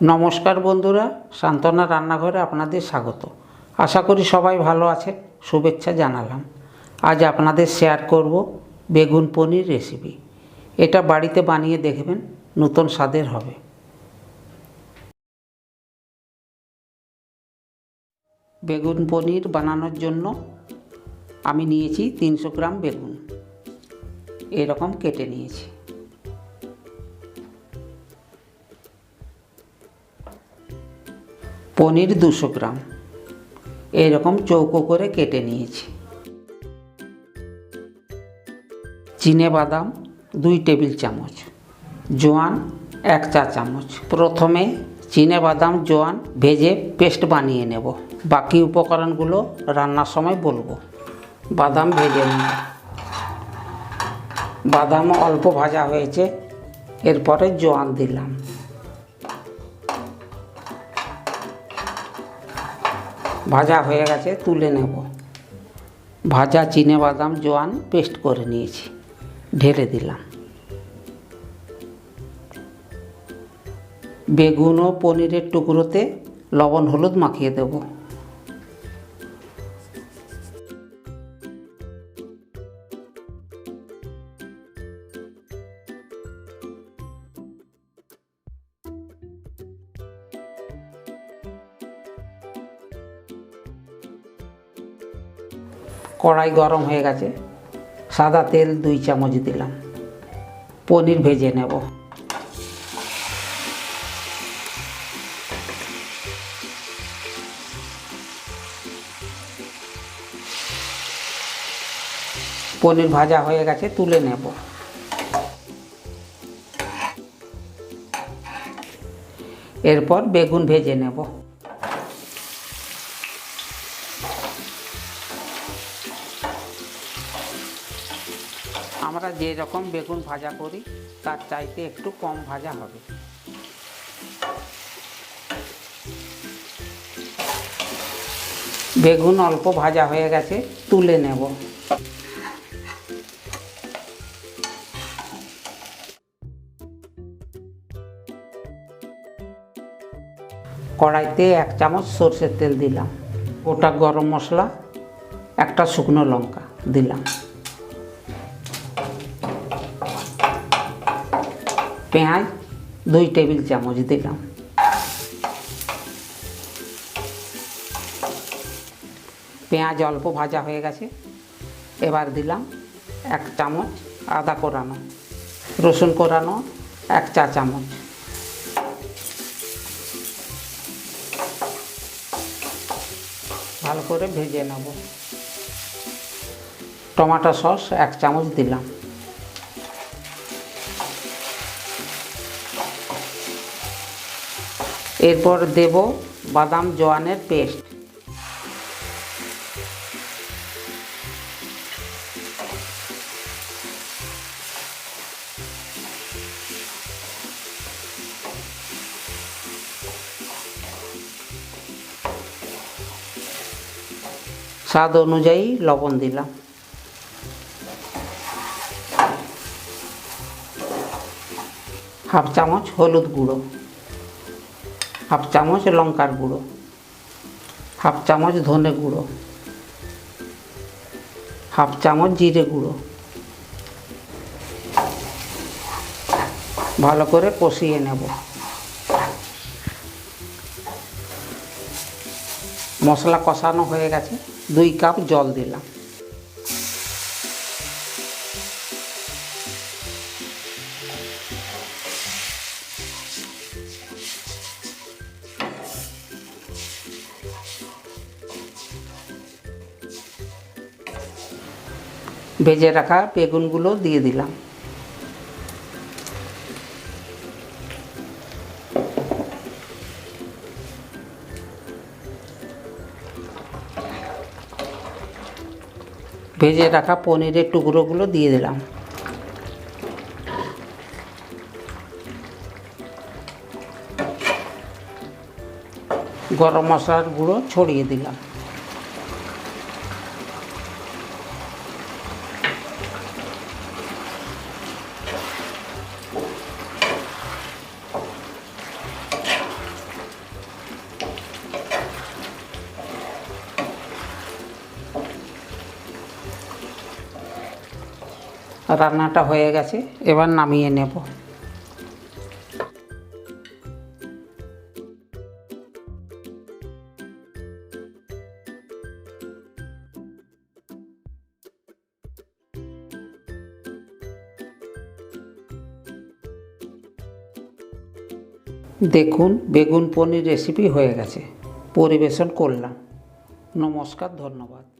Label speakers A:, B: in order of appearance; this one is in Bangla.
A: নমস্কার বন্ধুরা, শান্তনার রান্নাঘরে আপনাদের স্বাগত। আশা করি সবাই ভালো আছেন, শুভেচ্ছা জানালাম। আজ আপনাদের শেয়ার করব বেগুন পনির রেসিপি। এটা বাড়িতে বানিয়ে দেখবেন, নতুন স্বাদের হবে। বেগুন পনির বানানোর জন্য আমি নিয়েছি 300 গ্রাম বেগুন, এরকম কেটে নিয়েছি। পনির 200 গ্রাম, এরকম চৌকো করে কেটে নিয়েছি। চিনেবাদাম 2 টেবিল চামচ, জোয়ান 1 চা চামচ। প্রথমে চিনেবাদাম জোয়ান ভেজে পেস্ট বানিয়ে নেব, বাকি উপকরণগুলো রান্নার সময় বলবো। বাদাম ভেজে নেব। বাদাম অল্প ভাজা হয়েছে, এরপরে জোয়ান দিলাম। ভাজা হয়ে গেছে, তুলে নেব। ভাজা চিনেবাদাম জোয়ান পেস্ট করে নিয়েছি, ঢেলে দিলাম। বেগুন ও পনিরের টুকরোতে লবণ হলুদ মাখিয়ে দেব। কড়াই গরম হয়ে গেছে, সাদা তেল 2 চামচ দিলাম। পনির ভেজে নেব। পনির ভাজা হয়ে গেছে, তুলে নেব। এরপর বেগুন ভেজে নেব। আমরা যে রকম বেগুন ভাজা করি তার চাইতে একটু কম ভাজা হবে। বেগুন অল্প ভাজা হয়ে গেছে, তুলে নেব। কড়াইতে 1 চামচ সরষের তেল দিলাম। গোটা গরম মশলা, একটা শুকনো লঙ্কা দিলাম। পেঁয়াজ 2 টেবিল চামচ দিলাম। পেঁয়াজ অল্প ভাজা হয়ে গেছে, এবার দিলাম 1 চামচ আদা কোরানো। রসুন কোরানো 1 চা চামচ। ভালো করে ভেজে নেব। টমেটো সস 1 চামচ দিলাম। এরপর দেব বাদাম জোয়ানের পেস্ট। স্বাদ অনুযায়ী লবণ দিলাম। হাফ চামচ হলুদ গুঁড়ো, হাফ চামচ লঙ্কার গুঁড়ো, হাফ চামচ ধনে গুঁড়ো, হাফ চামচ জিরে গুঁড়ো। ভালো করে কষিয়ে নেব। মশলা কষানো হয়ে গেছে, 2 কাপ জল দিলাম। ভেজে রাখা বেগুনগুলো দিয়ে দিলাম। ভেজে রাখা পনিরের টুকরোগুলো দিয়ে দিলাম। গরম মশলার গুঁড়ো ছড়িয়ে দিলাম। রান্নাটা হয়ে গেছে, এবার নামিয়ে নেব। দেখুন, বেগুন পনির রেসিপি হয়ে গেছে, পরিবেশন করলাম। নমস্কার, ধন্যবাদ।